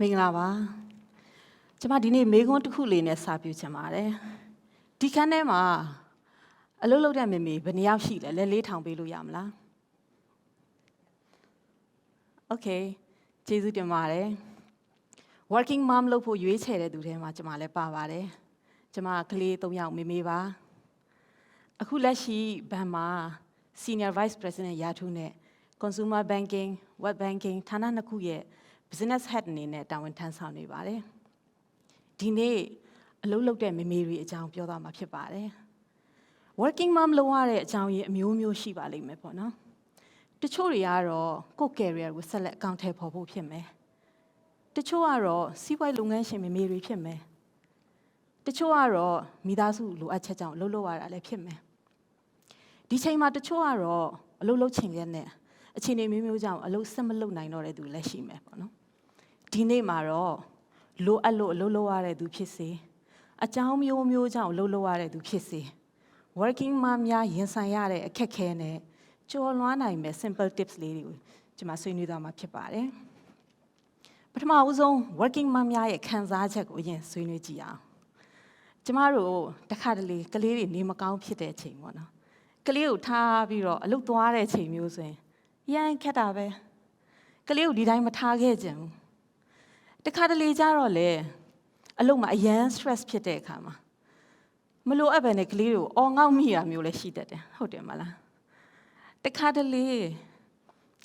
Mingla ba. Chama dini megon to cool in a sapu chamare. Dicanema a lolo damimi, Benia sheet, a late town below yamla. Okay, Jesu de Mare. Working mom lopo you each headed to him, Machamale Pavare. Chama clay to young mimiva. Akulashi Bama, Senior Vice President Yatune, Consumer Banking, Web Banking, Tana Nakuye, Business Head in it down in Tanzania Valley. Dine, a low look at Mimiri, a jump your dama pibare. Working mom loare, a jam mu shiva limepona. The choriaro, co carrier with select counter popo pime. The choaro, see why lungan Mimiri pime. The choaro, Midasu, Luacha, Loloa, Alepime. The chain at the choaro, a lolo chingene, a chine mimujam, a low similar nine or a do leshime. Dine maro, lo allo loloare do pisse. A jam mujam, loloare do pisse. Working mamma, yensayare, a kekene, Joanna, me simple tips lady, Jamasuniudama pipare. But my own working mamma, a Kansas, or yen sunugia. Tomorrow, the Cadley, Kaliri, Nimakau Pite, one. Kalil ta biro, a look to our music. Yan catabe. Kalil did I target him. The Cadley jarole, a look my yan stress pite kama. Malo abene Kalil, all now me a mule sheeted. Hodemala. The Cadley,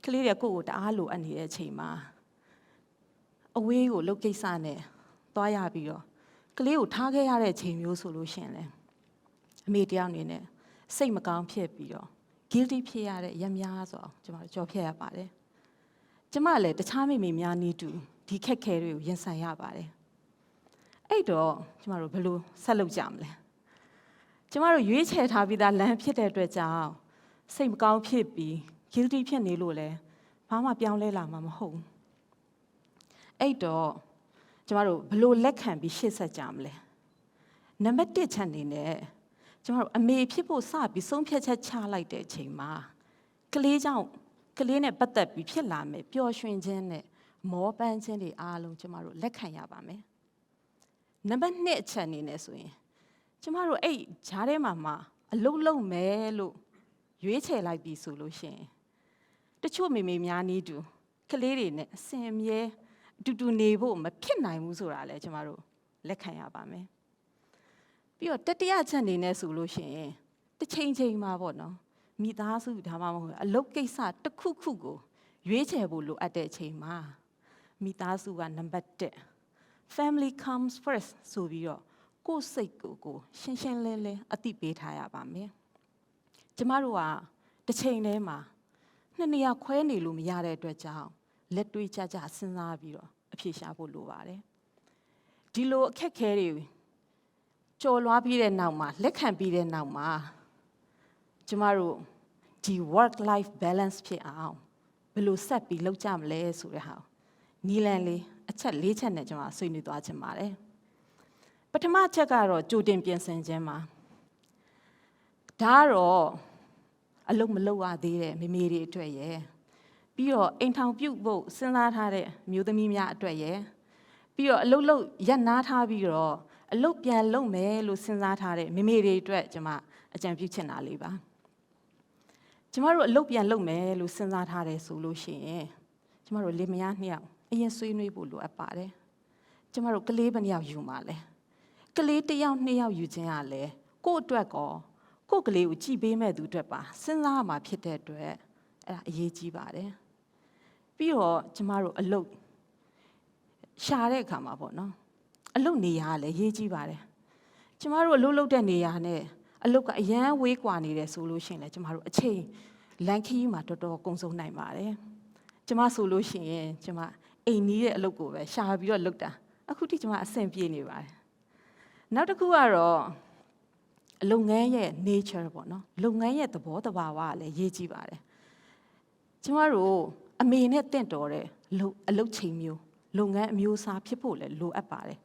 Kalia good, alu and here chima. Away you look a sane, Toya biro. Kalil target our team solution. Media in it. Same account Pio. Guilty Pierre, Yamiazo, Jamal Pierre about it. Jamale, the time me need to decay carry Yensaya about it. Ado, Jamaro Blue, Salo Jamle. Jamaro, you each had have that lamp hit at Reja. Same account Pippi, guilty Pianilule, Pama Pianle Lama home. Ado, Jamaro, Blue leg can be shit at Jamle. Number 10 in there. I may people sabi some cha like that chima. Kalejao, Kalene but that be pilame, pure shrinking, more bands in the alo, tomorrow, lekayabame. Number net channing as we. Tomorrow, 8, Chare Mama, a low melo. You eat like be solution. The two me need do. Kalene, same ye, do neighbor, my pinai musura, tomorrow, lekayabame. You're 30 in a solution. The changing my bono. Meet us with Hamamo, a local sat, the cuckoo. You look at that chema. Meet us one number 10. Family comes first, so we are. Go say go, shin lele, a deep bait high about me. Jamarua, the chain ema. Nania queni lumiare dredge. Let to each other since our bureau, a pisha boluare. Dilo carry. Joe be there now, ma. Let can be there now, ma. Tomorrow, the work-life balance pay out. Below set below jam lay so how. Nilanly, a chat later, Nejama, so you need to watch a mare. But a machagaro, Joe Dimpian Saint Gemma. Daro, a look maloa there, me made it to a year. Be your in town butte boat, send that had it, mudamia to a year. Be your low, yan not have your. A look ya low me, Lucin that had it, Mimiri dread Jama, a champion aliba. Tomorrow, look ya low me, Lucin that had a solution. Tomorrow, leave me out here, a yes, so you know, a party. Tomorrow, Caleb ya you male. Caleb the young near you generally. Go drag all. Go Caleb, G.B. Medu Drepa, send my pitted dread, a ye G body. Be all tomorrow, a look. Share come up, no? A look near ye jibare. Tomorrow, a look than near a look at a young week one in a solution like tomorrow a chain. Lanky matter dog goes on night mare. Jama solution, Jama, a near a look over, shall be looked at. I could teach my same penny. Now the Kuaro Lungaye nature, no, Lungaye the border wawale, ye jibare. Tomorrow, a minute dentore, look a look chain you, Lunga musa people, low apare.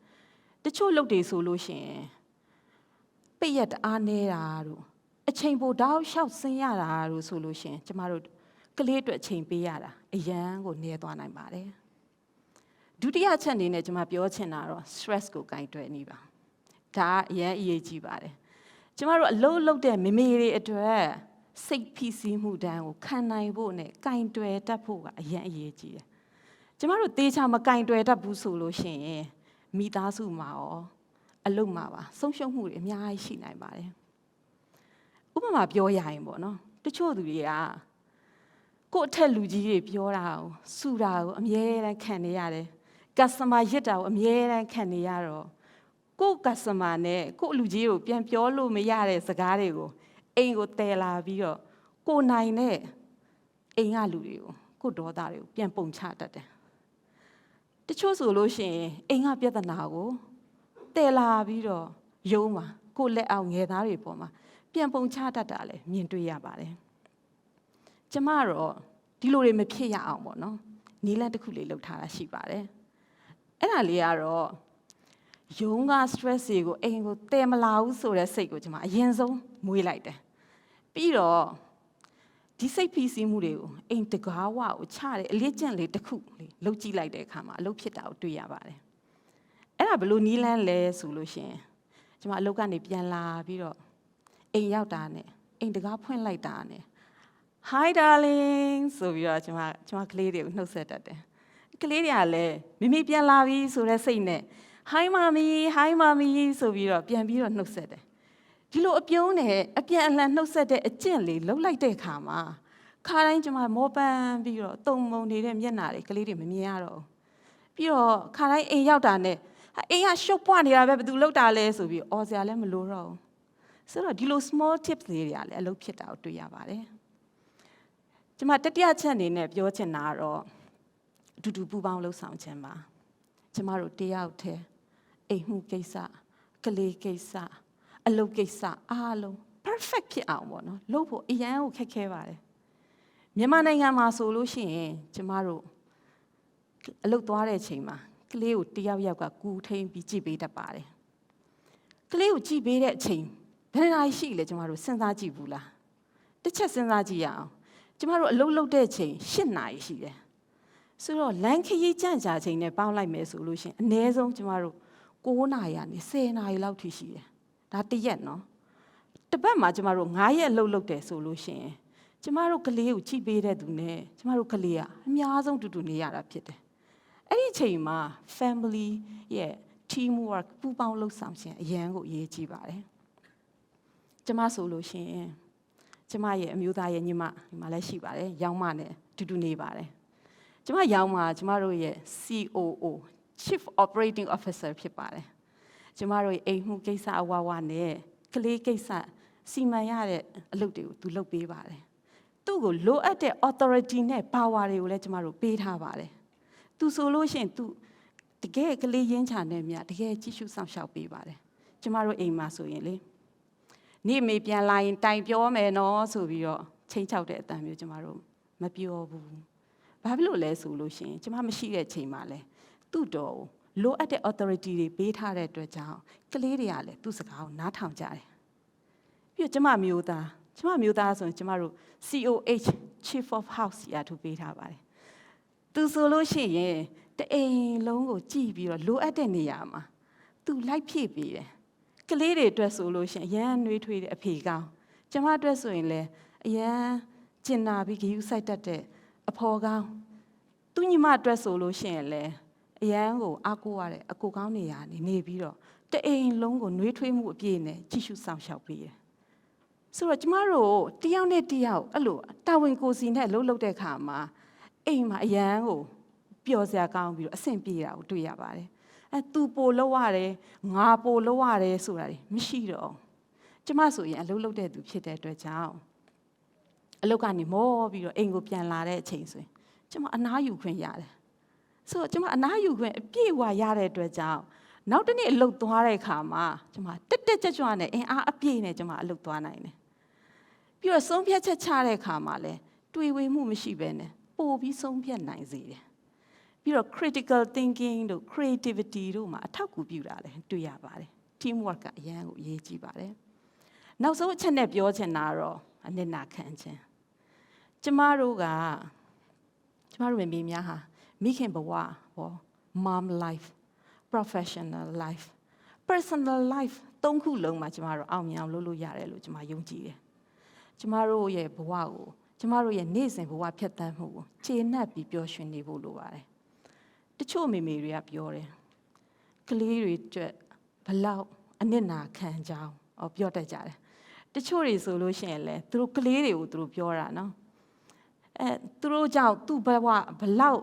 The two look the solution. But yet, I need a chamber down shout sing yara solution. Tomorrow, Kalate a chamber yara, a young or near one I marry. ဒုတိယချက်အနေနဲ့ကျွန်မပြောချင်တာတော့ stress ကိုကင်တွယ်နေပါဒါအရင်အရေးကြီးပါတယ်ကျမတို့အလုပ်လုပ်တဲ့မိမိတွေအတွက်စိတ်ဖိစီးမှုတန်းကိုခံနိုင်ဖို့နဲ့ကင်တွယ်တတ်ဖို့ကအရင်အရေးကြီးတယ်ကျမတို့တေချာမကင်တွယ်တတ်ဘူးဆိုလို့ရှိရင်မိသားစုမှာရောအလုပ်မှာပါဆုံးရှုံးမှုတွေအများကြီးရှိနိုင်ပါတယ်ဥပမာပြောရရင်ပေါ့နော်တချို့သူတွေကကိုယ့်အထက်လူကြီးတွေပြောတာကိုစူတာကိုအမြဲတမ်းခံနေရတယ်customer ရစ်တာကိုအမြဲတမ်းခံနေရတော့ကိုယ့် customer နဲ့ကိုယ့်လူကြီးကိုပြန်ပြောလို့မရတဲ့စကားတွေကိုအိမ်ကိုတည်လာပြီးတော့ကိုနိုင်တဲ့အိမ်ကလူတွေကိုကိုယ့်ဒေါသတွေကိုပြန်ပုံချတတ်တယ်တချို့ဆိုလို့ရှိရင်အိမ်ကပြဿနာကိုတည်လာပြီးတော့ယုံမှာကိုယ့်လက်အောက်ငယ်သားတွေပေါ်မှာပြန်ပုံချတတ်တာလည်းမြင်တွေ့ရပါတယ်ကျမတော့ဒီလိုတွေမဖြစ်ရအောင်ပေါ့နော်နီးလန်းတစ်ခုလေးလုပ်ထားတာရှိပါတယ်အဲ့ဒါလေးကတော့ယုံက stress တွေကိုအိမ်ကိုတည်မလာဘူးဆိုတဲ့စိတ်ကိုကျမအရင်ဆုံးမွေးလိုက်တယ်ပြီးတော့ဒီစိတ်ဖိစီးမှုတွေကိုအိမ်တကားဝကိုချတဲ့အလေးကျင့်လေးတစ်ခုလေးလုပ်ကြည့်လိုက်တဲ့အခါမှာအလုပ်ဖြစ်တာကိုတွေ့ရပါတယ်အဲ့ဒါဘလို့နီးလန်းလဲဆိုလို့ရှိရင်ကျမအလုပ်ကနေပြန်လာပြီးတော့အိမ်ရောက်တာနဲ့အိမ်တကားဖွင့်လိုက်တာနဲ့Hi darling ဆိုပြီးတော့ကျမကလေးတွေကိုနှုတ်ဆက်တတ်တယ်ကလေးတွေကလည်းမိပြန်လာပြီဆိုတဲ့စိတ်နဲ့ Hi mommy Hi mommy ဆိုပြီးတော့ပြန်ပြီးတော့နှုတ်ဆက်တယ်ဒီလိုအပြုံးနဲ့အပြန်အလှန်နှုတ်ဆက်တဲ့အကျင့်လေးလှုပ်လိုက်တဲ့အခါမှာခါတိုင်းကျမမောပန်းပြီးတော့တုံမုံနေတဲ့မျက်နှာတွေကလေးတွေမမြင်ရတော့ပြီးတော့ခါတိုင်းအိမ်ရောက်တာနဲ့အိမ်ကရှုပ်ပွားနေတာပဲဘယ်သူလှုပ်တာလဲဆိုပြီးအော်စရာလည်းမလိုတော့ဘူးဆိုတော့ဒီလို small tips လေးတွေကလည်းအလုပ်ဖြစ်တာကိုတွေ့ရပါတယ်ကျမတတိယချက်အနေနဲ့ပြောချင်တာကတော့အတူတူပူပေါင်းလှုပ်ဆောင်ခြင်းပါကျမတို့တယောက်တည်းအိမ်မှုကိစ္စကလေးကိစ္စအလုပ်ကိစ္စအားလုံး perfect ဖြစ်အောင်ပေါ့နော်လုပ်ဖို့အရန်ကိုခက်ခဲပါတယ်မြန်မာနိုင်ငံမှာဆိုလို့ရှိရင်ကျမတို့အလုပ်သွားတဲ့အချိန်မှာကလေးကိုတယောက်ယောက်ကကူထိန်ပြီးကြည့်ပေးတတ်ပါတယ်ကလေးကိုကြည့်ပေးတဲ့အချိန်ဘယ်နှနာရီရှိလဲကျမတို့စဉ်းစားကြည့်ဘူးလားတစ်ချက်စဉ်းစားကြည့်ရအောင်ကျမတို့အလုပ်လုပ်တဲ့အချိန်8နာရီရှိတယ်ဆိုတော့လမ်းခရီးကြန့်ကြာချိန်နဲ့ပေါင်းလိုက်မယ်ဆိုလို့ရှိရင်အနည်းဆုံးကျမတို့9နာရီကနေ10နာရီလောက်ထိရှိတယ်ဒါတစ်ရက်နော်တစ်ပတ်မှာကျမတို့9ရက်အလုပ်လုပ်တယ်ဆိုလို့ရှိရင်ကျမတို့ကလေးကိုကြည့်ပေးတဲ့သူနဲ့ကျမတို့ကလေးကအများဆုံးတူတူနေရတာဖြစ်တယ်အဲ့ဒီအချိန်မှာ family ရဲ့ team work ပူးပေါင်းလုပ်ဆောင်ခြင်းအရန်ကိုအရေးကြီးပါတယ်ကျမဆိုလို့ရှိရင်ကျမရဲ့အမျိုးသားရဲ့ညီမဒီမှာလည်းရှိပါတယ်ရောင်းမနဲ့တူတူနေပါတယ်ကျမရောင်းမကျမတို့ရဲ့ COO Chief Operating Officer ဖြစ်ပါတယ်ကျမတို့ရဲ့အိမ်မှုကိစ္စအဝဝနဲ့ကလေးကိစ္စစီမံရတဲ့အလုပ်တွေကိုသူလုပ်ပေးပါတယ်သူ့ကိုလိုအပ်တဲ့ authority နဲ့ power တွေကိုလည်းကျမတို့ပေးထားပါတယ်သူဆိုလို့ရှိရင်သူတကယ်ကလေးရင်းချနဲ့မြတကယ်ကြည့်ရှုဆောင်ရှောက်ပေးပါတယ်ကျမတို့အိမ်မှာဆိုရင်လေနေ့မေပြန်လာရင်တိုင်ပြောမယ်နော်ဆိုပြီးတော့ချိန်ချောက်တဲ့အတန်မျိုးကျမတို့မပြောဘူးဘာဖြစ်လို့လဲဆိုလို့ရှိရင်ကျမမရှိတဲ့ချိန်မှာလဲသူ့တော်လိုအပ်တဲ့ authority တွေပေးထားတဲ့အတွက်ကြောင့်ကလေးတွေကလည်းသူ့စကားကိုနားထောင်ကြတယ်ပြီးတော့ကျမမျိုးသားဆိုရင်ကျမတို့ COH Chief of House ရာထူးပေးထားပါတယ်သူဆိုလို့ရှိရင်တအိမ်လုံးကိုကြည့်ပြီးတော့လိုအပ်တဲ့နေရာမှာသူလိုက်ဖြည့်ပေးတယ်ကလေးတွေအတွက်ဆိုလို့ရှိရင်အရန်နှွေးထွေးတဲ့အဖေကောင်းကျမအတွက်ဆိုရင်လည်းအရန်ကျင်နာပြီးဂရုစိုက်တတ်တဲ့အဖော်ကောင်းသူညီမအတွက်ဆိုလို့ရှိရင်လည်းအရန်ကိုအားကိုးရတဲ့အကိုကောင်းနေရာနေပြီးတော့တအိမ်လုံးကိုနှွေးထွေးမှုအပြည့်နဲ့ကြည့်ရှုဆောင်ရှောက်ပေးတယ်ဆိုတော့ကျမတို့တယောက်နဲ့တယောက်အဲ့လိုတာဝန်ကိုယ်စီနဲ့လှုပ်တဲ့အခါမှာအိမ်မှာအရန်ကိုပျော်စရာကောင်းပြီးတော့အဆင်ပြေတာကိုတွေ့ရပါတယ်သူပိုလောက်ရတယ်ငါပိုလောက်ရတယ်ဆိုတာမရှိတော့ကျမဆိုရင်အလုပ်လုပ်တဲ့သူဖြစ်တဲ့အတွက်ကြောင့်အလုပ်ကနေမောပြီးတော့အိမ်ကိုပြန်လာတဲ့အချိန်ဆိုရင်ကျမအနားယူခွင့်ရတယ်ဆိုတော့ကျမအနားယူခွင့်အပြည့်အဝရတဲ့အတွက်ကြောင့်နောက်တစ်နေ့အလုပ်သွားတဲ့အခါမှာကျမတက်ကြွနဲ့အင်အားအပြည့်နဲ့ကျမအလုပ်သွားနိုင်တယ်ပြီးတော့ဆုံးဖြတ်ချက်ချတဲ့အခါမှာလည်းတွေးဝေမှုမရှိဘဲနဲ့ပို့ပြီးဆုံးဖြတ်နိုင်စေတယ်ပြီးတော့ critical thinking တို့ creativity တို့မှာအထောက်အကူပြုတာလည်းတွေ့ရပါတယ် teamwork ကအရန်ကိုအရေးကြီးပါတယ်နောက်ဆုံးအချက်နဲ့ပြောချင်တာတော့အနစ်နာခံခြင်းကျမတို့မိမိများဟာမိခင်ဘဝဟော mom life professional life personal life သုံးခုလုံးမှာကျမတို့အောင်မြင်အောင်လုပ်လို့ရတယ်လို့ကျမယုံကြည်တယ်ကျမတို့ရဲ့ဘဝကိုကျမတို့ရဲ့နေ့စဉ်ဘဝဖြတ်သန်းမှုကိုခြေနှက်ပြီးပျော်ရွှင်နေဖို့လိုပါတယ်တချို့မိမိတွေကပြောတယ်ကလေးတွေအတွက်ဘလောက်အနစ်နာခံကြောင်းပြောတတ်ကြတယ်တချို့တွေဆိုလို့ရှိရင်လည်းသူတို့ကလေးတွေကိုသူတို့ပြောတာနော်သူတို့ကြောင့်သူ့ဘဝဘလောက်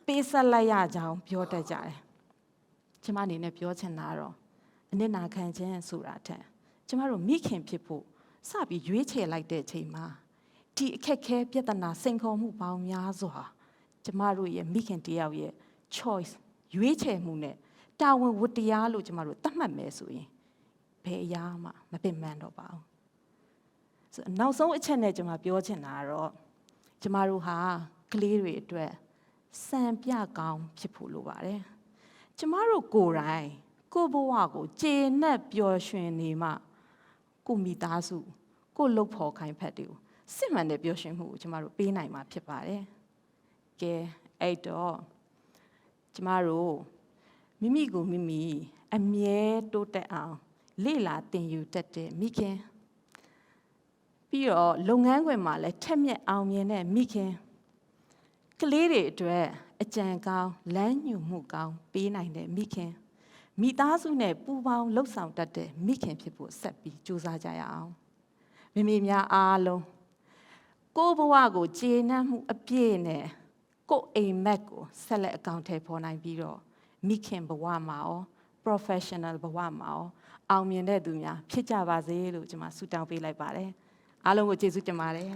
ပေးဆက်လိုက်ရကြောင်းပြောတတ်ကြတယ်ကျမအနေနဲ့ပြောချင်တာတော့အနစ်နာခံခြင်းဆိုတာထက်ကျမတို့မိခင်ဖြစ်ဖို့စပြီးရွေးချယ်လိုက်တဲ့အချိန်မှာဒီအခက်ခဲပြဿနာစိန်ခေါ်မှုပေါင်းများစွာကျမတို့ရဲ့မိခင်တယောက်ရဲ့ choice ရွေးချယ်မှုနဲ့တာဝန်ဝတ္တရားလို့ကျမတို့သတ်မှတ်မယ်ဆိုရင်ဘယ်အရာမှမပင်ပန်းတော့ပါဘူးဆိုနောက်ဆုံးအချက်နဲ့ကျမပြောချင်တာကတော့ကျမတို့ဟာကလေးတွေအတွက်စံပြကောင်းဖြစ်ဖို့လိုပါတယ်ကျမတို့ကိုယ်တိုင်ကိုယ့်ဘဝကိုကျေနပ်ပျော်ရွှင်နေမှကိုမိသားစုကိုလှုပ်ဖော်ခိုင်းဖက်တွေကိုစစ်မှန်တဲ့ပျော်ရွှင်မှုကိုကျမတို့ပေးနိုင်မှာဖြစ်ပါတယ်ကဲအဲ့တော့ကျမတို့မိမိကိုမိမိအမြဲတိုးတက်အောင်လေ့လာသင်ယူတတ်တဲ့မိခင်ပြီးတော့လုပ်ငန်းခွင်မှာလည်းထက်မြက်အောင်မြင်တဲ့မိခင်ကလေးတွေအတွက်အကြံကောင်းလမ်းညွှန်မှုကောင်းပေးနိုင်တဲ့မိခင်မိသားစုနဲ့ပူးပေါင်းလှုပ်ဆောင်တတ်တဲ့မိခင်ဖြစ်ဖို့ဆက်ပြီးကြိုးစားကြရအောင်မိမိများအားလုံးကိုယ့်ဘဝကိုကျေနပ်မှုအပြည့်နဲ့ကိုယ့်အိမ်မက်ကိုဆက်လက်အကောင့်ထဲပေါ်နိုင်ပြီးတော့မိခင်ဘဝမှာရော professional ဘဝမှာရောအောင်မြင်တဲ့သူများဖြစ်ကြပါစေလို့ကျွန်မဆုတောင်းပေးလိုက်ပါတယ်အားလုံးကိုကျေးဇူးတင်ပါတယ်